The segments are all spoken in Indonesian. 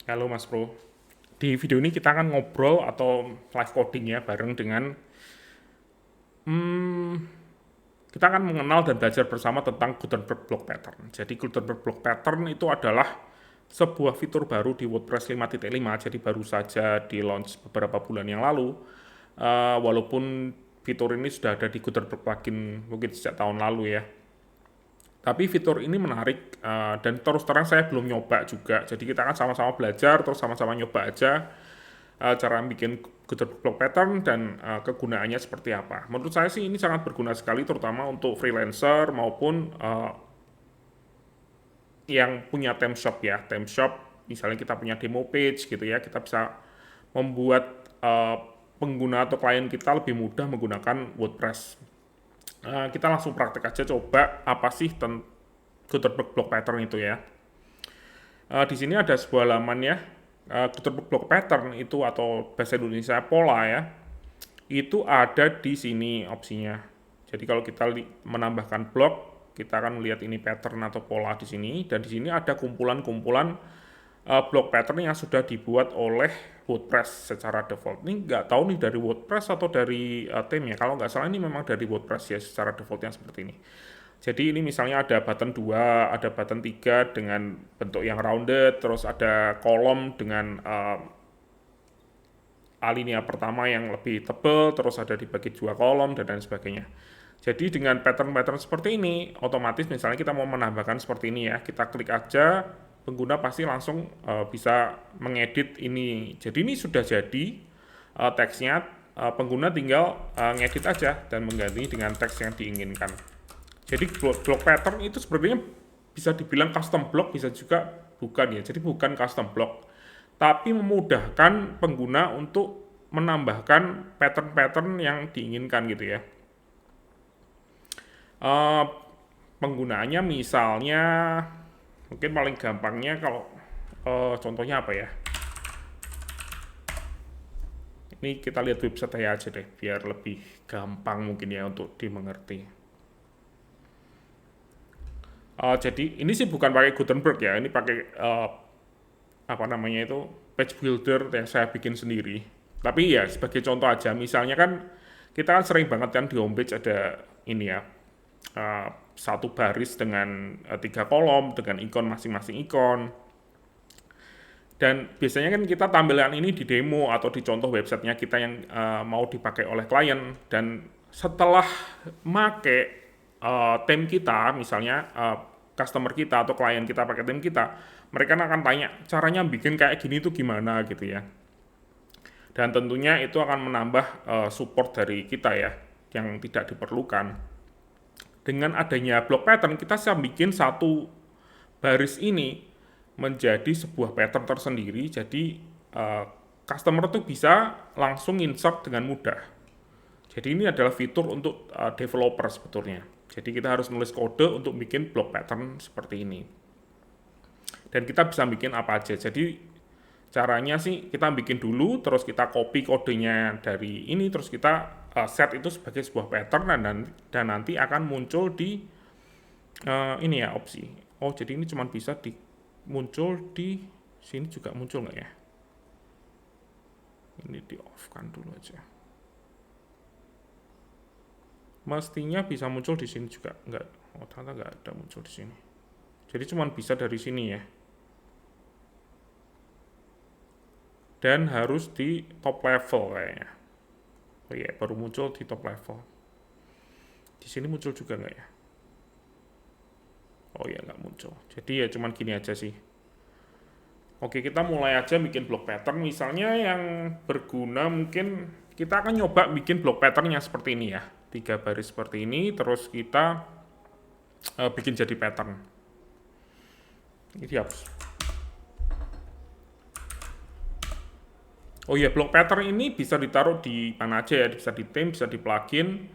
Halo Mas Bro. Di video ini kita akan ngobrol atau live coding ya bareng dengan kita akan mengenal dan belajar bersama tentang Gutenberg Block Pattern. Jadi Gutenberg Block Pattern itu adalah sebuah fitur baru di WordPress 5.5, jadi baru saja di launch beberapa bulan yang lalu. Walaupun fitur ini sudah ada di Gutenberg plugin mungkin sejak tahun lalu ya. Tapi fitur ini menarik dan terus terang saya belum nyoba juga. Jadi kita akan sama-sama belajar, terus sama-sama nyoba aja cara bikin Gutenberg block pattern dan kegunaannya seperti apa. Menurut saya sih ini sangat berguna sekali, terutama untuk freelancer maupun yang punya theme shop ya. Theme shop, misalnya kita punya demo page gitu ya, kita bisa membuat pengguna atau klien kita lebih mudah menggunakan WordPress. Kita langsung praktek aja coba apa sih Gutenberg block pattern itu ya. Di sini ada sebuah halaman ya, Gutenberg block pattern itu atau bahasa Indonesia pola ya, itu ada di sini opsinya. Jadi kalau kita menambahkan blok, kita akan melihat ini pattern atau pola di sini, dan di sini ada kumpulan-kumpulan blok pattern yang sudah dibuat oleh WordPress secara default. Ini nggak tahu nih dari WordPress atau dari theme ya. Kalau nggak salah ini memang dari WordPress ya secara default yang seperti ini. Jadi ini misalnya ada button 2, ada button 3 dengan bentuk yang rounded, terus ada kolom dengan alinea pertama yang lebih tebal, terus ada dibagi 2 kolom, dan lain sebagainya. Jadi dengan pattern-pattern seperti ini, otomatis misalnya kita mau menambahkan seperti ini ya, kita klik aja, pengguna pasti langsung bisa mengedit ini. Jadi ini sudah jadi teksnya, pengguna tinggal ngedit aja dan mengganti dengan teks yang diinginkan. Jadi block pattern itu sebenarnya bisa dibilang custom block, bisa juga bukan ya. Jadi bukan custom block, tapi memudahkan pengguna untuk menambahkan pattern-pattern yang diinginkan gitu ya. Uh, Penggunaannya misalnya mungkin paling gampangnya kalau contohnya apa ya? Ini kita lihat website saya aja deh, biar lebih gampang mungkin ya untuk dimengerti. Jadi ini sih bukan pakai Gutenberg ya, ini pakai apa namanya itu page builder yang saya bikin sendiri. Tapi ya sebagai contoh aja, misalnya kan kita kan sering banget kan di homepage ada ini ya, satu baris dengan 3 kolom dengan ikon masing-masing ikon. Dan biasanya kan kita tampilkan ini di demo atau di contoh websitenya kita yang mau dipakai oleh klien. Dan setelah make theme kita, misalnya customer kita atau klien kita pakai theme kita, mereka akan tanya caranya bikin kayak gini tuh gimana gitu ya. Dan tentunya itu akan menambah support dari kita ya, yang tidak diperlukan. Dengan adanya block pattern, kita bisa bikin satu baris ini menjadi sebuah pattern tersendiri, jadi customer tuh bisa langsung insert dengan mudah. Jadi ini adalah fitur untuk developer sebetulnya. Jadi kita harus nulis kode untuk bikin block pattern seperti ini. Dan kita bisa bikin apa aja. Jadi caranya sih kita bikin dulu, terus kita copy kodenya dari ini, terus kita set itu sebagai sebuah pattern dan nanti akan muncul di ini ya opsi. Oh jadi ini cuma bisa muncul di sini juga muncul nggak ya? Ini di off kan dulu aja. Mestinya bisa muncul di sini juga nggak? Oh ternyata nggak ada muncul di sini. Jadi cuma bisa dari sini ya. Dan harus di top level kayaknya. Oh iya, baru muncul di top level. Di sini muncul juga nggak ya? Oh iya, nggak muncul. Jadi ya cuman gini aja sih. Oke, kita mulai aja bikin block pattern. Misalnya yang berguna mungkin kita akan nyoba bikin block pattern yang seperti ini ya. 3 baris seperti ini, terus kita bikin jadi pattern. Ini dihapus. Oh iya, block pattern ini bisa ditaruh di mana aja ya, bisa di theme, bisa di plugin.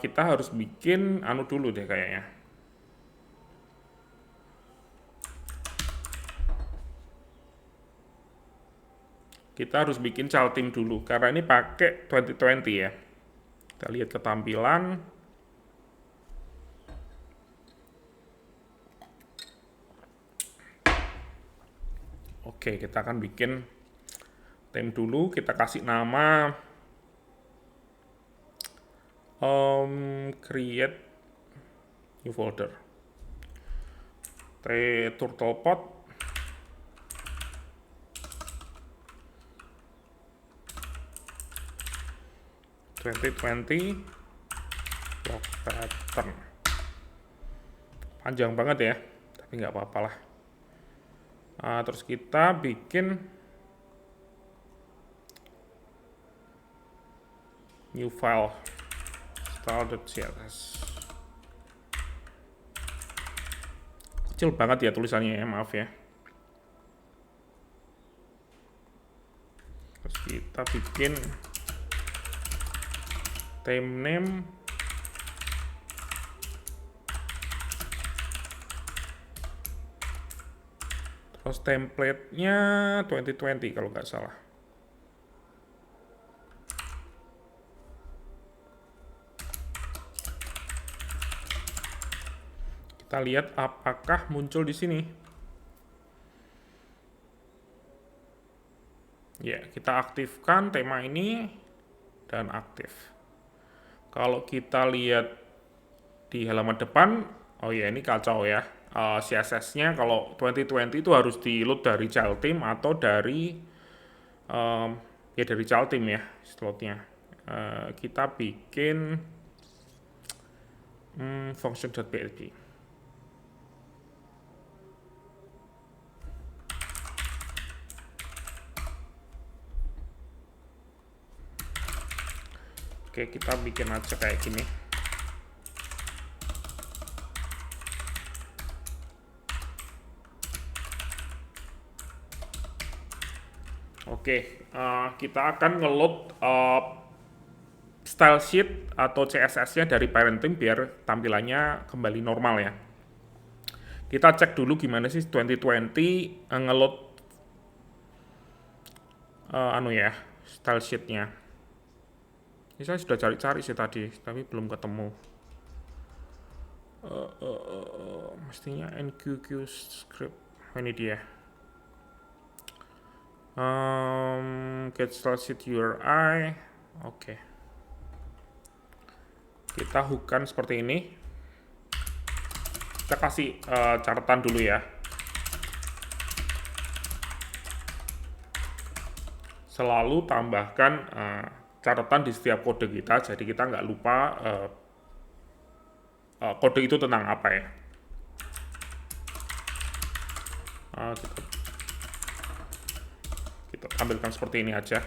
Kita harus bikin anu dulu deh kayaknya. Kita harus bikin child theme dulu, karena ini pakai 2020 ya. Kita lihat ketampilan. Oke, kita akan bikin theme dulu. Kita kasih nama create new folder. Turtlepod 2020 block pattern. Panjang banget ya, tapi nggak apa-apa lah. Terus kita bikin new file style.css. Kecil banget ya tulisannya ya, maaf ya. Terus kita bikin theme name terus template-nya 2020 kalau nggak salah. Kita lihat apakah muncul di sini. Ya, kita aktifkan tema ini dan aktif. Kalau kita lihat di halaman depan, oh ya ini kacau ya. CSS-nya kalau 2020 itu harus di-load dari child theme atau dari ya dari child theme ya slotnya. Kita bikin function.php. Oke, kita bikin aja kayak gini. Oke, kita akan ngeload style sheet atau CSS-nya dari parent theme biar tampilannya kembali normal ya. Kita cek dulu gimana sih 2020 ngeload style sheet-nya. Ini saya sudah cari-cari sih tadi, tapi belum ketemu. Mestinya NQQ script. Ini dia. Get style sheet URI. Oke. Kita hook-kan seperti ini. Kita kasih catatan dulu ya. Selalu tambahkan catatan di setiap kode kita, jadi kita nggak lupa kode itu tentang apa ya. Kita tampilkan seperti ini aja.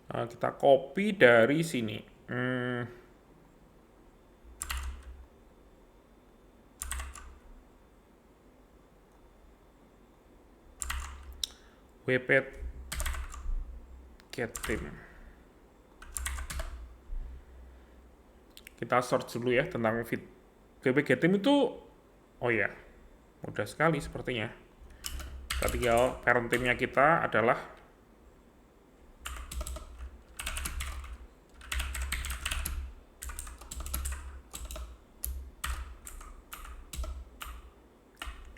Kita copy dari sini. WP get theme. Kita search dulu ya tentang WP get theme itu, oh ya, mudah sekali sepertinya. Kita tinggal parent theme-nya kita adalah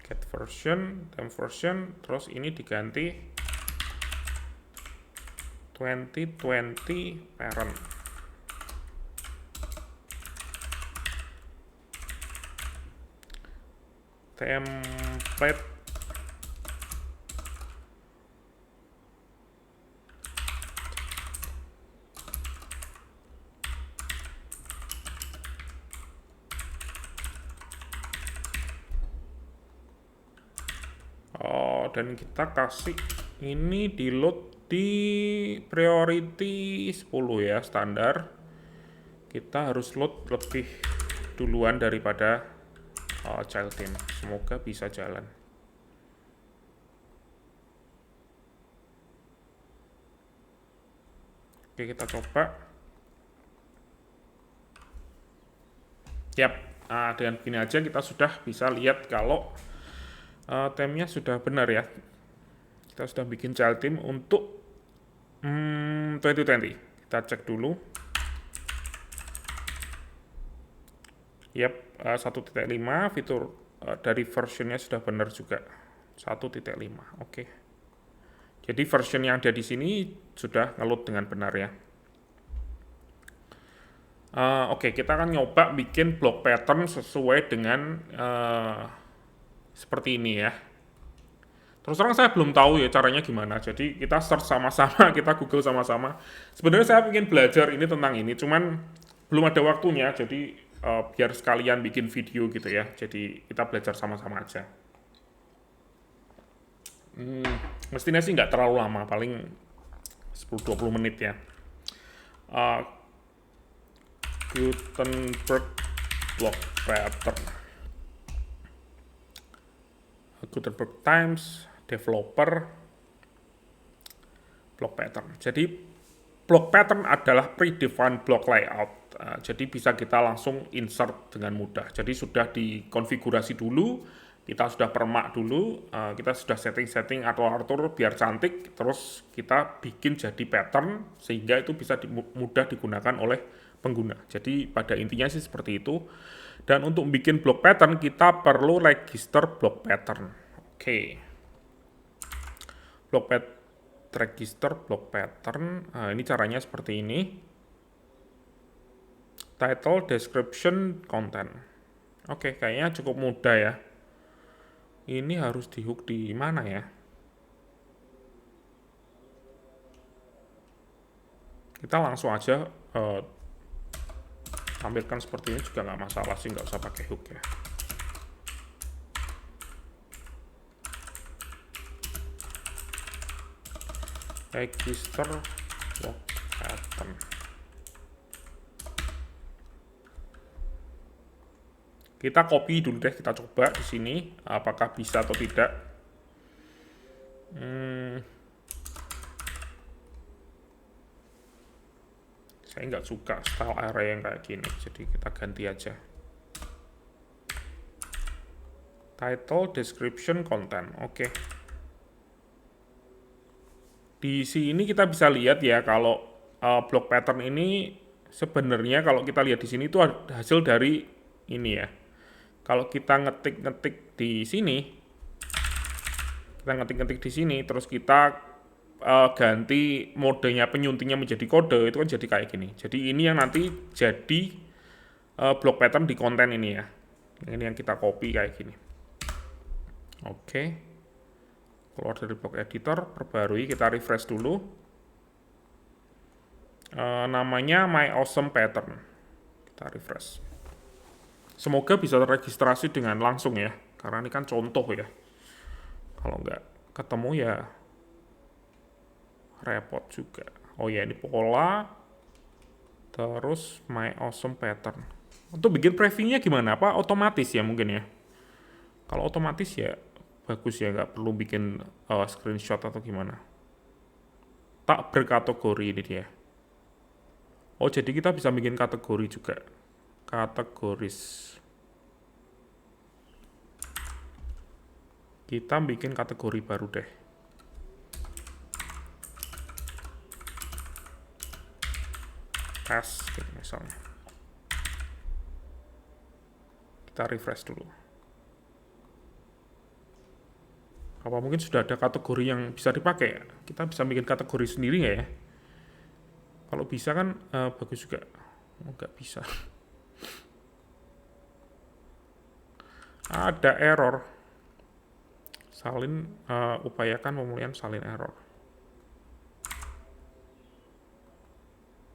get version, theme version, terus ini diganti 2020 parent. Template dan kita kasih ini di load di priority 10 ya, standar. Kita harus load lebih duluan daripada child theme. Semoga bisa jalan. Oke, kita coba. Yap, dengan begini aja kita sudah bisa lihat kalau theme-nya sudah benar ya. Kita sudah bikin child theme untuk 2020. Kita cek dulu. Yap, 1.5 fitur dari versionnya sudah benar juga. 1.5. Oke. Jadi version yang ada di sini sudah ngeload dengan benar ya. Oke, kita akan nyoba bikin block pattern sesuai dengan seperti ini ya. Terus terang saya belum tahu ya caranya gimana. Jadi kita search sama-sama, kita Google sama-sama. Sebenarnya saya ingin belajar ini tentang ini, cuman belum ada waktunya. Jadi biar sekalian bikin video gitu ya. Jadi kita belajar sama-sama aja. Mestinya sih nggak terlalu lama, paling 10-20 menit ya. Uh, Gutenberg block pattern. Gutenberg Times developer block pattern. Jadi block pattern adalah predefined block layout. Jadi bisa kita langsung insert dengan mudah. Jadi sudah dikonfigurasi dulu, kita sudah permak dulu, kita sudah setting-setting atau atur biar cantik, terus kita bikin jadi pattern sehingga itu bisa mudah digunakan oleh pengguna. Jadi pada intinya sih seperti itu. Dan untuk bikin block pattern kita perlu register block pattern. Oke. Block pattern register block pattern. Ini caranya seperti ini. Title, description, content. Oke, kayaknya cukup mudah ya. Ini harus di hook di mana ya? Kita langsung aja tampilkan seperti ini juga nggak masalah sih, nggak usah pakai hook ya. Register block pattern. Kita copy dulu deh, kita coba di sini apakah bisa atau tidak. Saya nggak suka style array yang kayak gini, jadi kita ganti aja. Title, description, content. Oke. Di sini kita bisa lihat ya kalau block pattern ini sebenarnya kalau kita lihat di sini itu hasil dari ini ya. Kalau kita ngetik-ngetik di sini, terus kita ganti modenya penyuntingnya menjadi kode, itu kan jadi kayak gini. Jadi ini yang nanti jadi block pattern di konten ini ya. Ini yang kita copy kayak gini. Oke. Keluar dari block editor, perbarui, kita refresh dulu. Namanya My Awesome Pattern. Kita refresh. Semoga bisa terregistrasi dengan langsung ya, karena ini kan contoh ya. Kalau nggak ketemu ya repot juga. Oh ya, ini pola, terus My Awesome Pattern. Untuk bikin previewnya gimana? Apa otomatis ya mungkin ya? Kalau otomatis ya bagus ya, nggak perlu bikin screenshot atau gimana. Tak berkategori ini dia. Oh, jadi kita bisa bikin kategori juga. Kategoris. Kita bikin kategori baru deh. Tes, gitu misalnya. Kita refresh dulu. Apa mungkin sudah ada kategori yang bisa dipakai? Kita bisa bikin kategori sendiri nggak ya? Kalau bisa kan bagus juga. Oh, nggak bisa. Ada error. Salin, upayakan pemulihan salin error.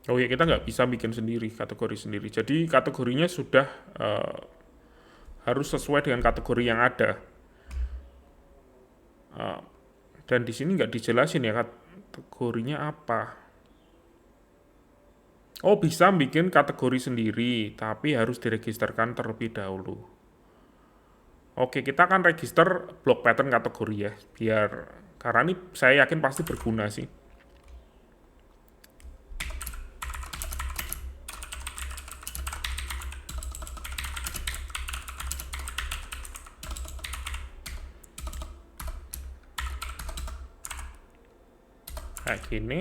Oh ya, kita nggak bisa bikin sendiri, kategori sendiri. Jadi kategorinya sudah harus sesuai dengan kategori yang ada. Dan di sini nggak dijelasin ya kategorinya apa. Oh, bisa bikin kategori sendiri, tapi harus diregisterkan terlebih dahulu. Oke, kita akan register block pattern kategori ya, biar karena ini saya yakin pasti berguna sih. Kayak gini.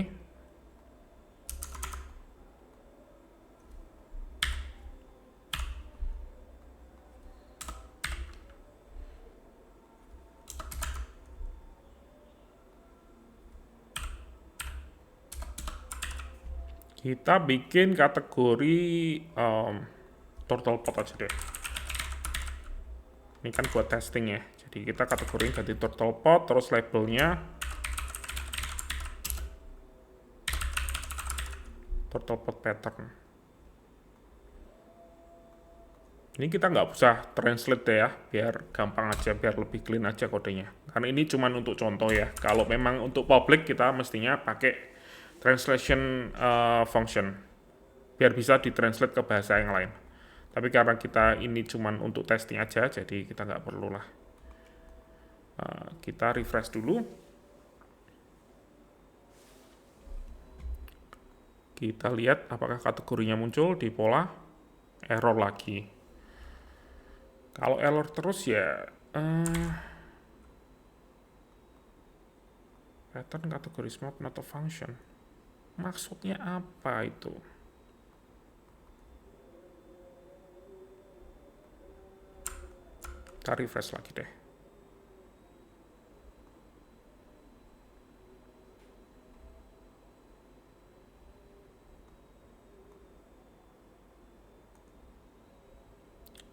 Kita bikin kategori turtle pot aja deh. Ini kan buat testing ya. Jadi kita kategori ganti turtle pot, terus labelnya turtle pot pattern. Ini kita nggak usah translate deh ya, biar gampang aja, biar lebih clean aja kodenya. Karena ini cuma untuk contoh ya. Kalau memang untuk public kita mestinya pakai translation function, biar bisa ditranslate ke bahasa yang lain. Tapi karena kita ini cuma untuk testing aja, jadi kita nggak perlu lah. Kita refresh dulu. Kita lihat apakah kategorinya muncul di pola, error lagi. Kalau error terus ya pattern kategori smart not a function. Maksudnya apa itu? Kita refresh lagi deh.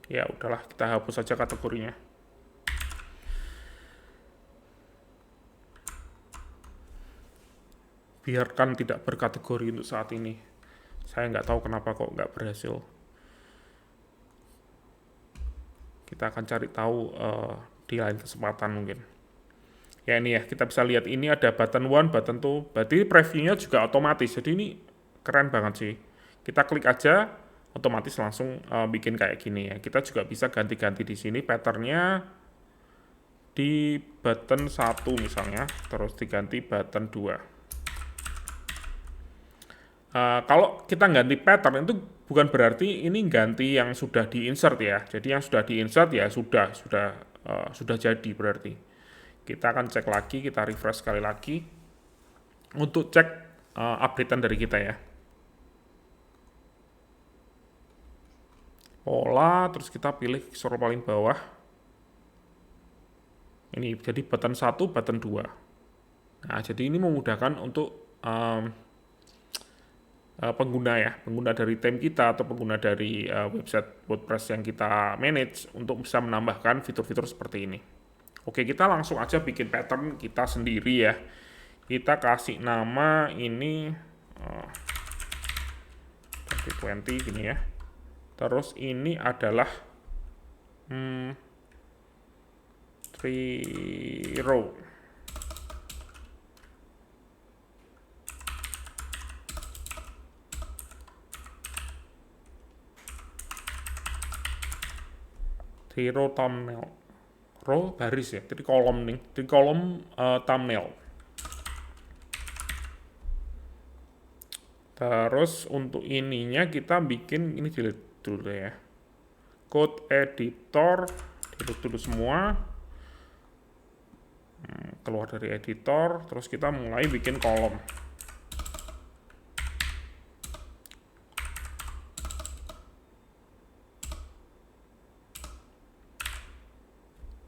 Ya udahlah, kita hapus saja kategorinya. Biarkan tidak berkategori untuk saat ini. Saya nggak tahu kenapa kok nggak berhasil. Kita akan cari tahu di lain kesempatan mungkin. Ya ini ya, kita bisa lihat ini ada button 1, button 2. Berarti previewnya juga otomatis. Jadi ini keren banget sih. Kita klik aja, otomatis langsung bikin kayak gini ya. Kita juga bisa ganti-ganti di sini patternnya di button 1 misalnya, terus diganti button 2. Kalau kita ganti pattern itu bukan berarti ini ganti yang sudah di-insert ya. Jadi yang sudah di-insert ya sudah jadi berarti. Kita akan cek lagi, kita refresh sekali lagi untuk cek updatean dari kita ya. Pola, terus kita pilih scroll paling bawah. Ini jadi button 1, button 2. Nah, jadi ini memudahkan untuk pengguna dari tim kita atau pengguna dari website WordPress yang kita manage untuk bisa menambahkan fitur-fitur seperti ini. Oke, kita langsung aja bikin pattern kita sendiri ya. Kita kasih nama ini 2020 gini ya. Terus ini adalah 3 row. Row thumbnail. Row baris ya, jadi kolom nih, di kolom thumbnail. Terus untuk ininya kita bikin ini delete dulu ya. Code editor delete dulu semua. Keluar dari editor, terus kita mulai bikin kolom.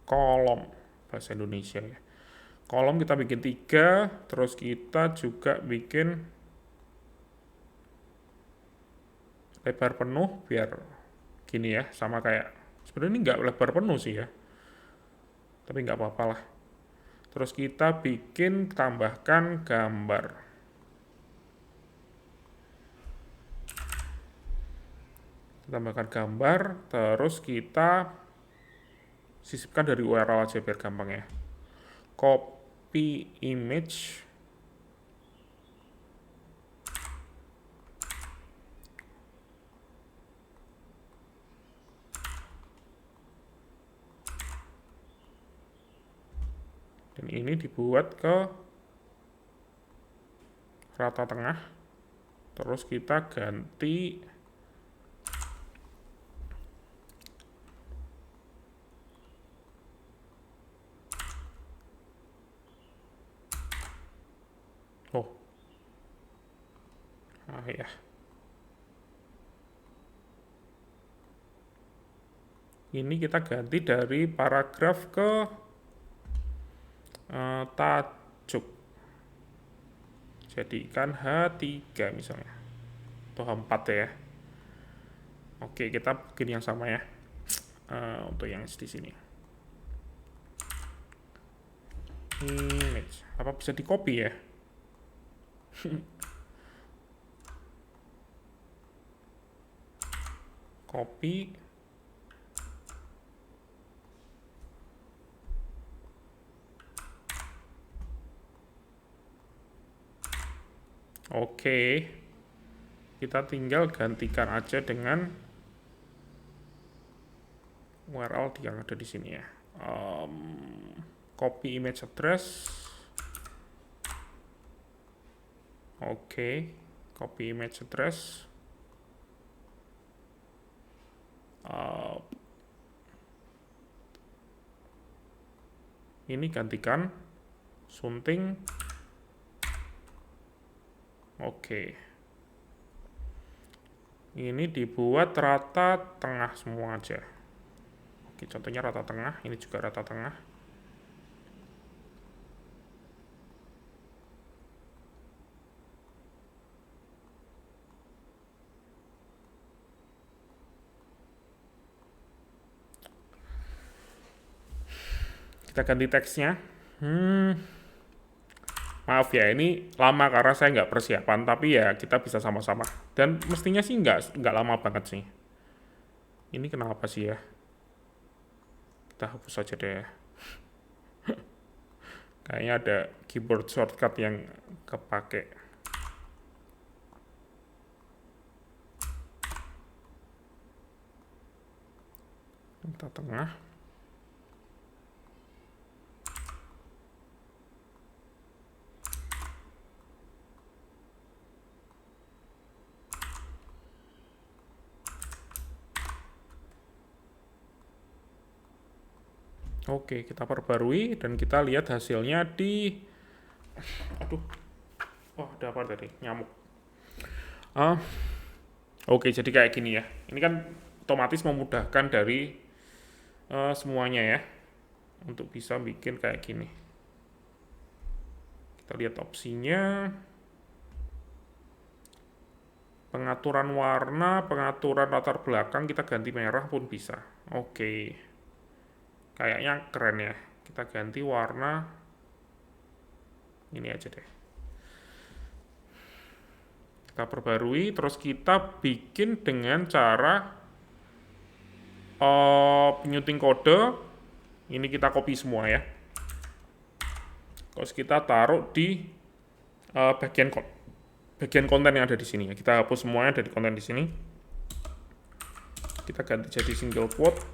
Kolom bahasa Indonesia ya. Kolom kita bikin 3, terus kita juga bikin lebar penuh biar gini ya, sama kayak sebenarnya ini nggak lebar penuh sih ya, tapi nggak apa-apa lah. Terus kita bikin tambahkan gambar. Tambahkan gambar, terus kita sisipkan dari URL aja biar gampang ya. Copy image. Dan ini dibuat ke rata tengah. Terus kita ganti ya. Ini kita ganti dari paragraf ke tajuk. Jadikan H3 misalnya. atau H4 ya. Oke, kita bikin yang sama ya. Untuk yang di sini. Image. Apa bisa di copy ya? Copy. Oke. Kita tinggal gantikan aja dengan URL yang ada di sini ya. Copy image address. Oke. Copy image address. Ini gantikan sunting. Oke. Ini dibuat rata tengah semua aja. Oke, contohnya rata tengah, ini juga rata tengah. Kita ganti teksnya. Maaf ya, ini lama karena saya nggak persiapan, tapi ya kita bisa sama-sama. Dan mestinya sih nggak lama banget sih. Ini kenapa sih ya? Kita hapus saja deh. Kayaknya ada keyboard shortcut yang kepake. Kita tengah. Oke, kita perbarui dan kita lihat hasilnya di... Aduh, oh ada apa tadi? Nyamuk. Oke, jadi kayak gini ya. Ini kan otomatis memudahkan dari semuanya ya. Untuk bisa bikin kayak gini. Kita lihat opsinya. Pengaturan warna, pengaturan latar belakang, kita ganti merah pun bisa. Oke. Kayaknya keren ya. Kita ganti warna ini aja deh. Kita perbarui, terus kita bikin dengan cara penyunting kode. Ini kita copy semua ya. Terus kita taruh di bagian konten yang ada di sini ya. Kita hapus semuanya dari konten di sini. Kita ganti jadi single quote.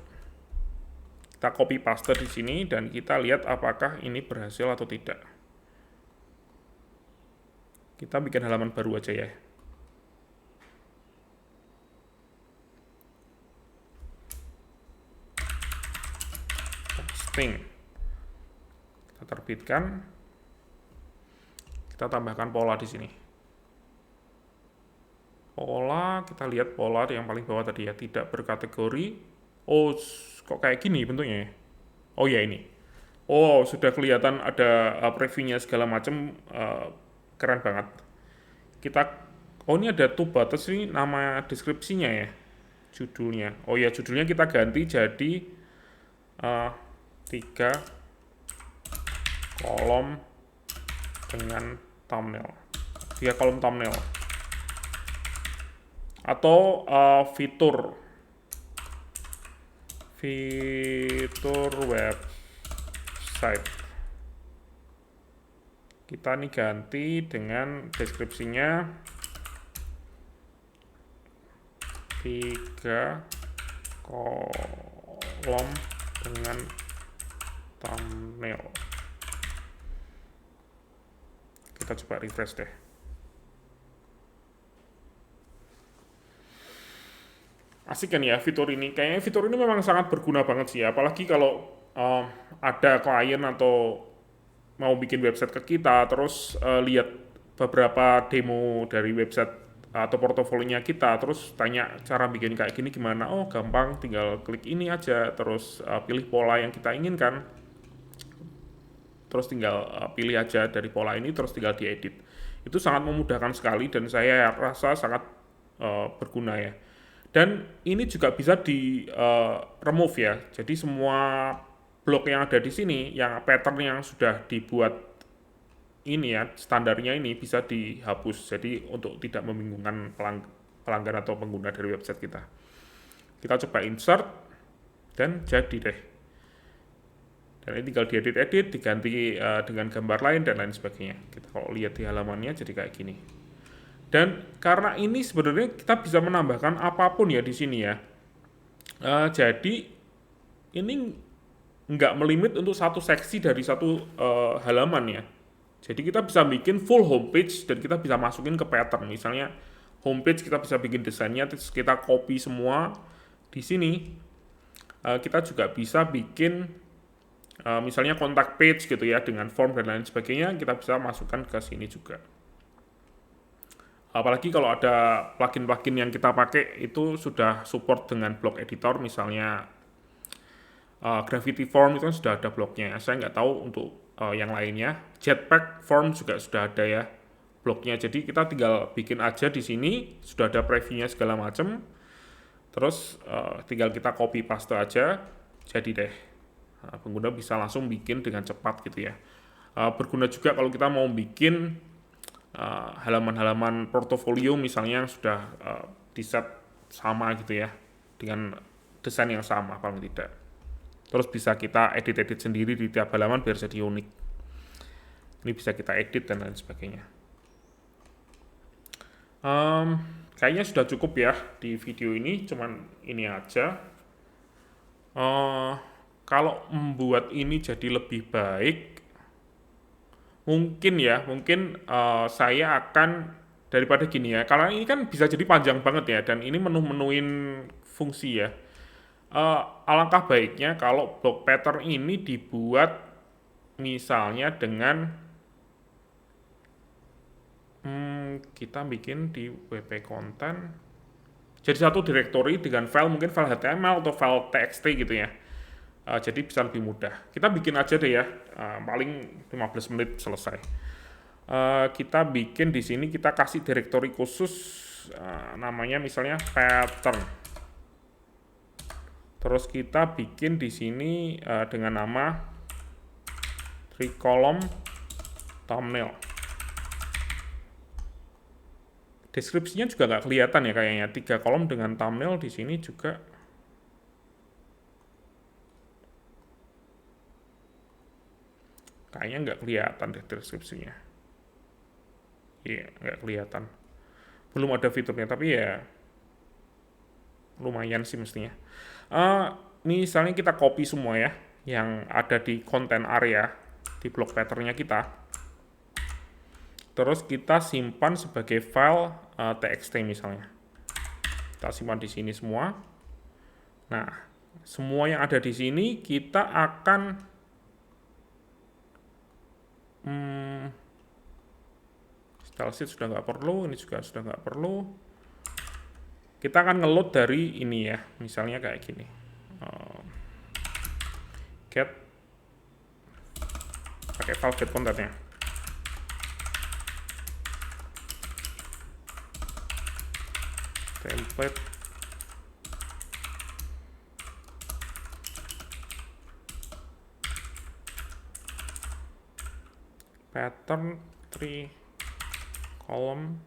Kita copy paste di sini dan kita lihat apakah ini berhasil atau tidak. Kita bikin halaman baru aja ya. Posting. Kita terbitkan. Kita tambahkan pola di sini. Pola, kita lihat pola yang paling bawah tadi ya, tidak berkategori. Oh, kok kayak gini bentuknya ya? Oh ya ini. Oh, sudah kelihatan ada previewnya segala macam, keren banget. Oh ini ada two buttons ini nama deskripsinya ya, judulnya. Oh ya judulnya kita ganti jadi 3 kolom dengan thumbnail. 3 kolom thumbnail. Atau fitur website. Kita nih ganti dengan deskripsinya 3 kolom dengan thumbnail. Kita coba refresh deh. Asik kan ya fitur ini. Kayaknya fitur ini memang sangat berguna banget sih ya. Apalagi kalau ada klien atau mau bikin website ke kita, terus lihat beberapa demo dari website atau portofolionya kita, terus tanya cara bikin kayak gini gimana. Oh gampang, tinggal klik ini aja, terus pilih pola yang kita inginkan, terus tinggal pilih aja dari pola ini, terus tinggal diedit. Itu sangat memudahkan sekali dan saya rasa sangat berguna ya. Dan ini juga bisa di remove ya. Jadi semua blok yang ada di sini, yang pattern yang sudah dibuat ini ya, standarnya ini bisa dihapus. Jadi untuk tidak membingungkan pelanggan atau pengguna dari website kita. Kita coba insert dan jadi deh. Dan ini tinggal diedit-edit, diganti dengan gambar lain dan lain sebagainya. Kita kalau lihat di halamannya jadi kayak gini. Dan karena ini sebenarnya kita bisa menambahkan apapun ya di sini ya. Jadi ini nggak melimit untuk satu seksi dari satu halaman ya. Jadi kita bisa bikin full homepage dan kita bisa masukin ke pattern. Misalnya homepage kita bisa bikin desainnya, terus kita copy semua di sini. Kita juga bisa bikin misalnya kontak page gitu ya dengan form dan lain sebagainya. Kita bisa masukkan ke sini juga. Apalagi kalau ada plugin-plugin yang kita pakai itu sudah support dengan blog editor, misalnya Gravity Form itu kan sudah ada blognya. Saya nggak tahu untuk yang lainnya. Jetpack Form juga sudah ada ya blognya. Jadi kita tinggal bikin aja di sini, sudah ada previewnya segala macam. Terus tinggal kita copy paste aja, jadi deh. Pengguna bisa langsung bikin dengan cepat gitu ya. Berguna juga kalau kita mau bikin halaman-halaman portofolio misalnya yang sudah di-set sama gitu ya, dengan desain yang sama paling tidak. Terus bisa kita edit-edit sendiri di tiap halaman biar jadi unik. Ini bisa kita edit dan lain sebagainya. Kayaknya sudah cukup ya di video ini, cuman ini aja. Kalau membuat ini jadi lebih baik, mungkin saya akan daripada gini ya, karena ini kan bisa jadi panjang banget ya, dan ini menu-menuin fungsi ya. Alangkah baiknya kalau block pattern ini dibuat misalnya dengan kita bikin di wp content jadi satu directory dengan file, mungkin file HTML atau file TXT gitu ya. Jadi bisa lebih mudah. Kita bikin aja deh ya, paling 15 menit selesai. Kita bikin di sini, kita kasih directory khusus, namanya misalnya pattern. Terus kita bikin di sini dengan nama 3 column thumbnail. Deskripsinya juga nggak kelihatan ya kayaknya. 3 kolom dengan thumbnail di sini juga. Kayaknya nggak kelihatan deh deskripsinya. Iya, nggak kelihatan. Belum ada fiturnya, tapi ya lumayan sih mestinya. Misalnya kita copy semua ya, yang ada di content area, di block pattern-nya kita. Terus kita simpan sebagai file txt misalnya. Kita simpan di sini semua. Nah, semua yang ada di sini kita akan style sheet sudah nggak perlu, ini juga sudah nggak perlu. Kita akan ngeload dari ini ya, misalnya kayak gini. Get pakai file get content-nya. Template pattern 3 column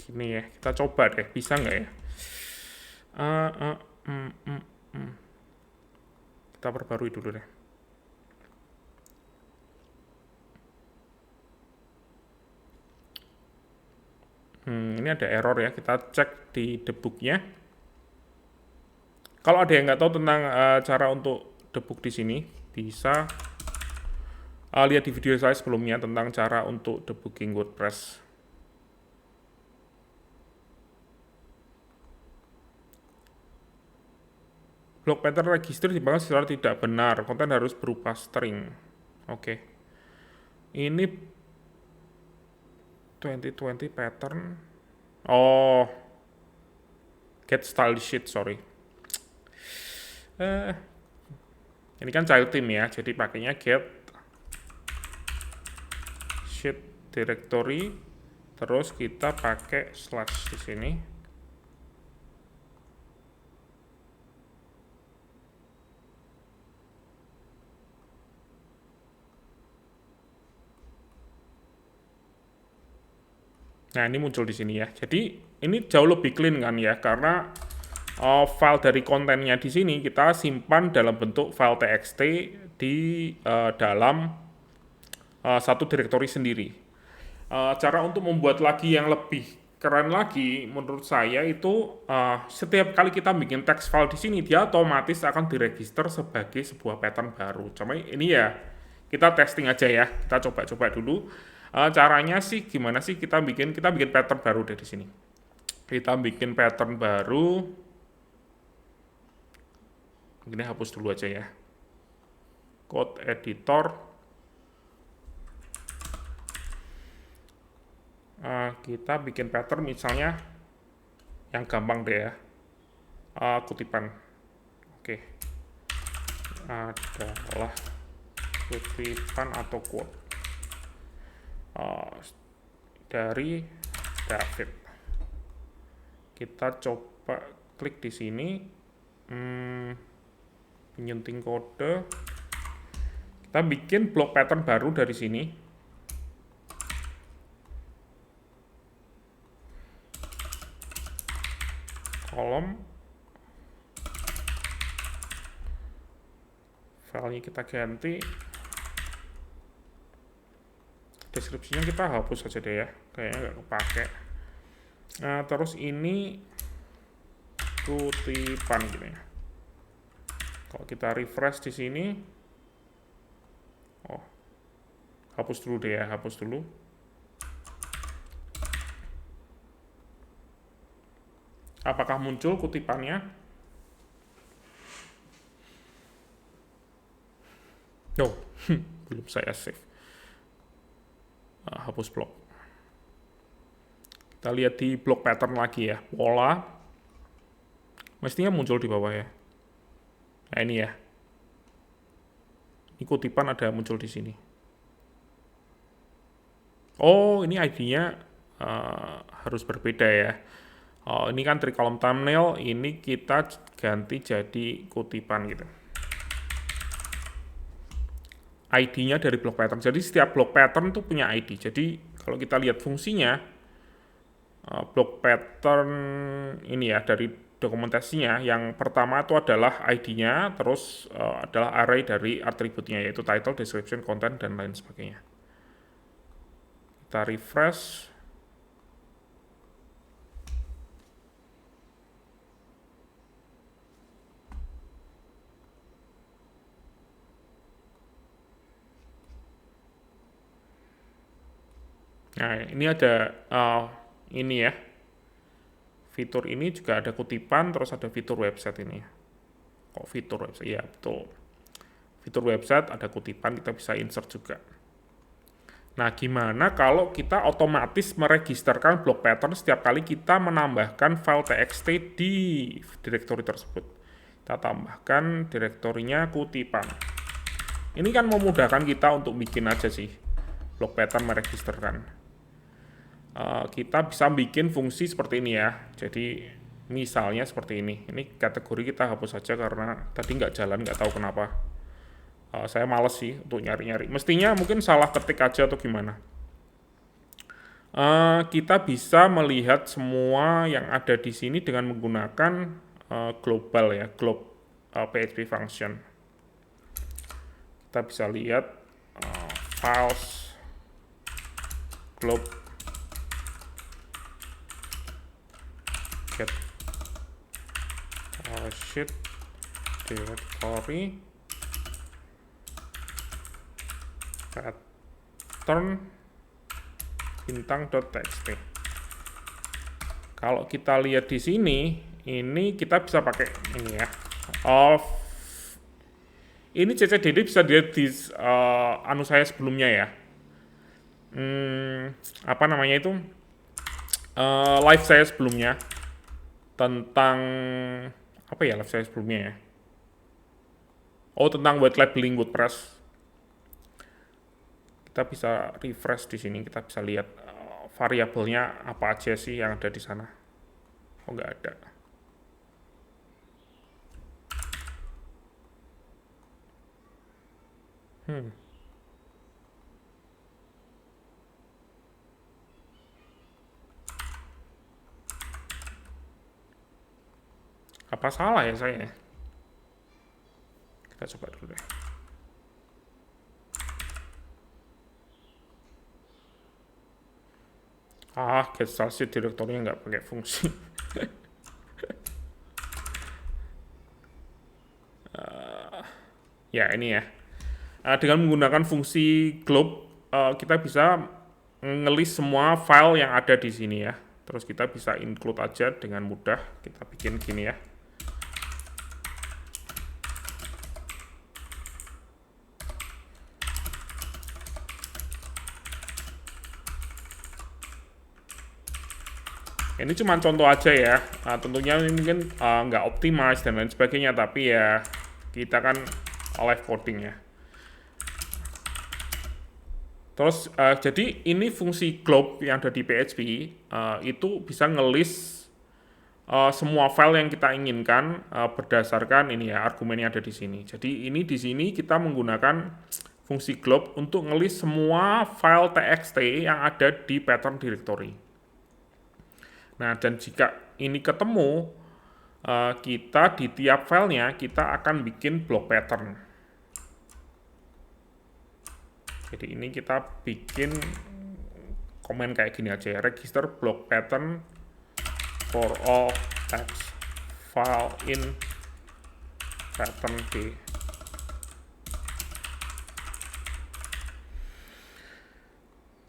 gini ya, kita coba deh bisa nggak ya. Kita perbarui dulu deh. Ini ada error ya, kita cek di debugnya. Kalau ada yang nggak tahu tentang cara untuk debug di sini, bisa lihat di video saya sebelumnya tentang cara untuk debugging WordPress. Block pattern register dibahas secara tidak benar, konten harus berupa string. Oke. Ini 2020 pattern. Oh, get style sheet, sorry. Eh, ini kan child team ya, jadi pakainya get sheet directory, terus kita pakai slash di sini. Nah, ini muncul di sini ya. Jadi ini jauh lebih clean kan ya, karena file dari kontennya di sini kita simpan dalam bentuk file txt di dalam satu direktori sendiri. Cara untuk membuat lagi yang lebih keren lagi, menurut saya itu setiap kali kita bikin text file di sini, dia otomatis akan diregister sebagai sebuah pattern baru. Cuma ini ya kita testing aja ya, kita coba-coba dulu. Caranya sih gimana sih kita bikin pattern baru dari sini. Kita bikin pattern baru. Ini hapus dulu aja ya. Code editor. Kita bikin pattern misalnya yang gampang deh ya. Kutipan. Oke. Adalah kutipan atau quote dari David. Kita coba klik di sini, penyunting kode. Kita bikin blok pattern baru dari sini. Kolom. Filenya kita ganti. Deskripsinya kita hapus aja deh ya, kayaknya nggak kepake. Nah, terus ini kutipan gini ya. Kalau kita refresh di sini, hapus dulu deh ya, hapus dulu. Apakah muncul kutipannya? No, belum saya save. Hapus blok. Kita lihat di blok pattern lagi ya, pola. Mestinya muncul di bawah ya. Nah ini ya. Ini kutipan ada muncul di sini. Oh, ini ID-nya harus berbeda ya. Ini kan tricolumn thumbnail, ini kita ganti jadi kutipan gitu. ID-nya dari blok pattern. Jadi setiap blok pattern tuh punya ID. Jadi kalau kita lihat fungsinya, blok pattern ini ya dari dokumentasinya, yang pertama itu adalah ID-nya, terus adalah array dari atributnya, yaitu title, description, content, dan lain sebagainya. Kita refresh. Nah, ini ada ini ya. Fitur ini juga ada kutipan, terus ada fitur website ini. Kok fitur website? Iya, betul. Fitur website ada kutipan, kita bisa insert juga. Nah, gimana kalau kita otomatis meregisterkan blok pattern setiap kali kita menambahkan file txt di direktori tersebut? Kita tambahkan direktorinya kutipan. Ini kan memudahkan kita untuk bikin aja sih blok pattern meregisterkan. Kita bisa bikin fungsi seperti ini ya. Jadi misalnya seperti ini. Ini kategori kita hapus saja karena tadi nggak jalan, nggak tahu kenapa. Saya males sih untuk nyari-nyari. Mestinya mungkin salah ketik aja atau gimana. Kita bisa melihat semua yang ada di sini dengan menggunakan global ya, PHP function. Kita bisa lihat files glob get sheet directory pattern bintang.txt. Kalau kita lihat di sini, ini kita bisa pakai ini ya. Ini CCDD bisa dilihat di anu saya sebelumnya ya. Apa namanya itu? Live saya sebelumnya tentang apa ya live saya sebelumnya ya. Oh, tentang white labeling WordPress. Kita bisa refresh di sini, kita bisa lihat variabelnya apa aja sih yang ada di sana. Oh, nggak ada. Apa salah ya saya? Kita coba dulu deh. Get started direktorinya nggak pakai fungsi. Ya, ini ya. Dengan menggunakan fungsi globe, kita bisa ngelis semua file yang ada di sini ya. Terus kita bisa include aja dengan mudah. Kita bikin gini ya. Ini cuma contoh aja ya. Tentunya ini mungkin nggak optimize dan lain sebagainya, tapi ya kita kan live coding ya. Terus jadi ini fungsi globe yang ada di PHP itu bisa ngelis semua file yang kita inginkan berdasarkan ini ya argumen yang ada di sini. Jadi ini di sini kita menggunakan fungsi globe untuk ngelis semua file txt yang ada di pattern directory. Nah, dan jika ini ketemu, kita di tiap filenya kita akan bikin block pattern. Jadi ini kita bikin komen kayak gini aja ya, register block pattern for all text file in pattern D.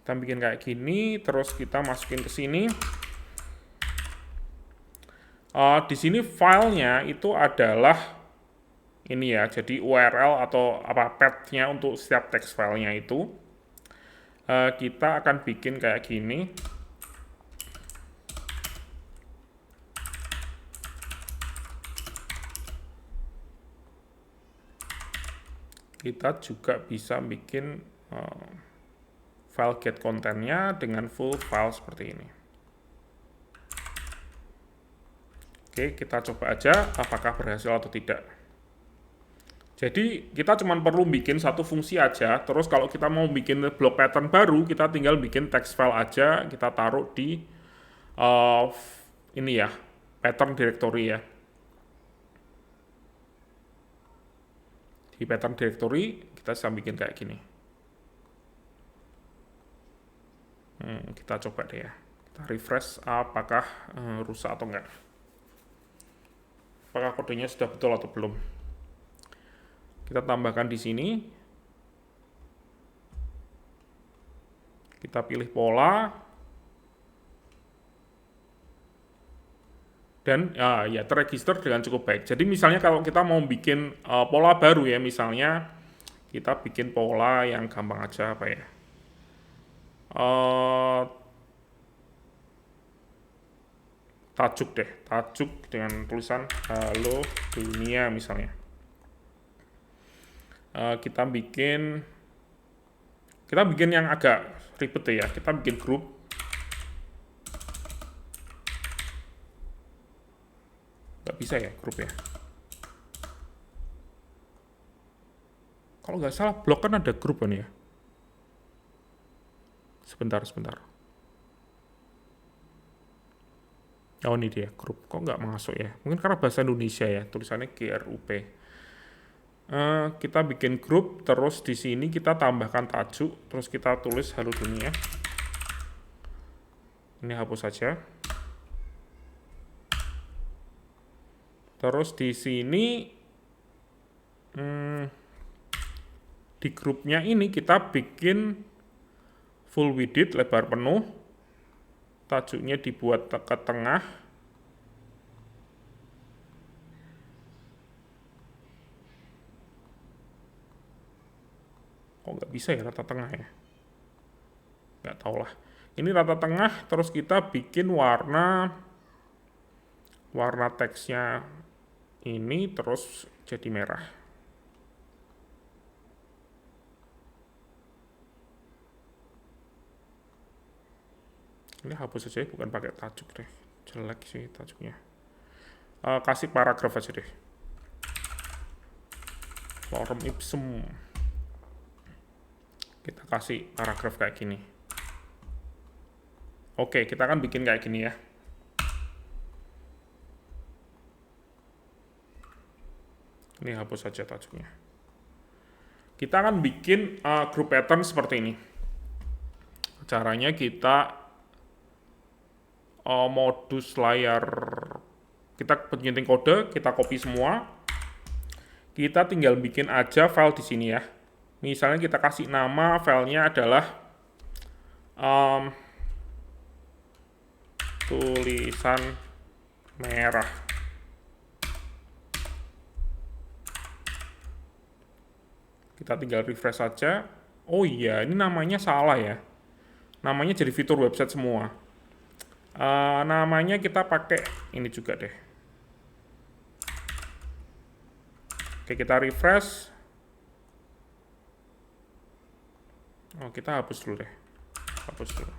Kita bikin kayak gini, terus kita masukin ke sini. Di sini filenya itu adalah ini ya, jadi URL atau path-nya untuk setiap text filenya itu kita akan bikin kayak gini. Kita juga bisa bikin file get content-nya dengan full file seperti ini. Oke, kita coba aja apakah berhasil atau tidak. Jadi kita cuma perlu bikin satu fungsi aja, terus kalau kita mau bikin block pattern baru, kita tinggal bikin text file aja, kita taruh di ini ya, pattern directory ya. Di pattern directory kita bisa bikin kayak gini. Kita coba deh ya, kita refresh apakah rusak atau enggak. Apakah kodenya sudah betul atau belum? Kita tambahkan di sini. Kita pilih pola. Dan ya terregister dengan cukup baik. Jadi misalnya kalau kita mau bikin pola baru ya, misalnya kita bikin pola yang gampang aja apa ya. Tajuk deh, tajuk dengan tulisan halo dunia misalnya. Kita bikin yang agak ribet ya, kita bikin grup. Nggak bisa ya grup ya. Kalau nggak salah blog kan ada grup kan ya. Sebentar. Oh ini dia grup, kok nggak masuk ya? Mungkin karena bahasa Indonesia ya, tulisannya GRUP. Kita bikin grup, terus di sini kita tambahkan tajuk, terus kita tulis halo dunia. Ini hapus saja. Terus di sini di grupnya ini kita bikin full width lebar penuh. Tajuknya dibuat ke tengah. Kok nggak bisa ya rata tengah ya? Nggak tahu lah. Ini rata tengah, terus kita bikin warna teksnya ini terus jadi merah. Ini hapus aja, bukan pakai tajuk deh. Jelek sih tajuknya. Kasih paragraf aja deh. Lorem ipsum. Kita kasih paragraf kayak gini. Oke, kita akan bikin kayak gini ya. Ini hapus saja tajuknya. Kita akan bikin group pattern seperti ini. Caranya kita modus layar, kita penting kode, kita copy semua. Kita tinggal bikin aja file di sini ya. Misalnya kita kasih nama filenya adalah tulisan merah. Kita tinggal refresh saja. Oh iya, ini namanya salah ya. Namanya jadi fitur website semua. Namanya kita pakai ini juga deh. Oke, kita refresh. Oh, kita hapus dulu deh. Hapus dulu.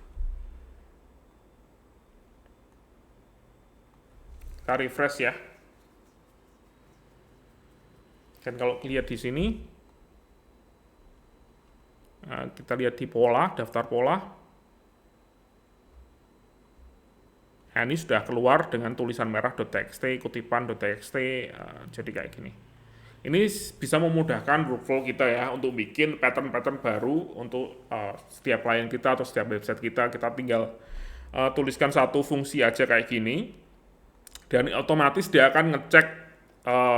Kita refresh ya. Dan kalau lihat di sini, kita lihat di pola, daftar pola. Nah, ini sudah keluar dengan tulisan merah.txt, kutipan.txt, jadi kayak gini. Ini bisa memudahkan workflow kita ya untuk bikin pattern-pattern baru untuk setiap klien kita atau setiap website kita. Kita tinggal tuliskan satu fungsi aja kayak gini, dan otomatis dia akan ngecek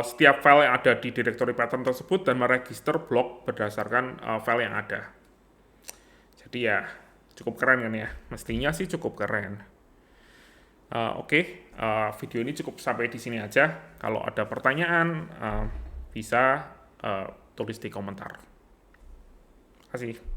setiap file yang ada di directory pattern tersebut dan meregister blok berdasarkan file yang ada. Jadi ya cukup keren kan ya, mestinya sih cukup keren. Oke, video ini cukup sampai di sini aja. Kalau ada pertanyaan bisa tulis di komentar. Terima kasih.